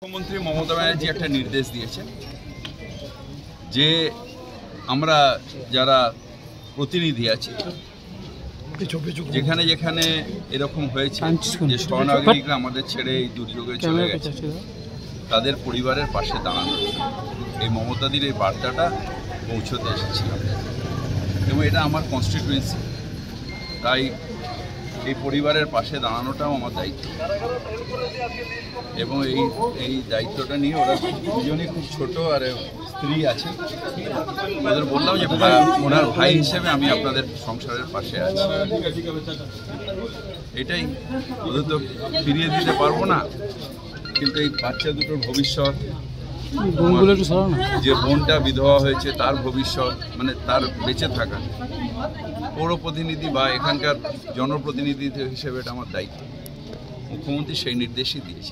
মুখ্যমন্ত্রী মমতা ব্যানার্জি একটা নির্দেশ দিয়েছেন যে আমরা যারা প্রতিনিধি আছি যেখানে যেখানে এরকম হয়েছে যে শরণার্থীরা আমাদের ছেড়ে এই দুর্যোগে চলে গেছে তাদের পরিবারের পাশে দাঁড়ানো, এই মমতাদির এই বার্তাটা পৌঁছতে এসেছিলাম এবং এটা আমার কনস্টিটুয়েন্সি, তাই এই পরিবারের পাশে দাঁড়ানোটাও আমার দায়িত্ব এবং এই দায়িত্বটা নিয়ে ওরা দুজনই খুব ছোট আর স্ত্রী আছে, ওদের বললাম যে ওনার ভাই হিসেবে আমি আপনাদের সংসারের পাশে আছি। এটাই, ওদের তো ফিরিয়ে দিতে পারবো না, কিন্তু এই বাচ্চা দুটোর ভবিষ্যৎ, যে বোনটা বিধবা হয়েছে তার ভবিষ্যৎ, মানে তার বেঁচে থাকা, পৌর প্রতিনিধি বা এখানকার জনপ্রতিনিধি হিসেবে এটা আমার দায়িত্ব। মুখ্যমন্ত্রী সেই নির্দেশই দিয়েছে।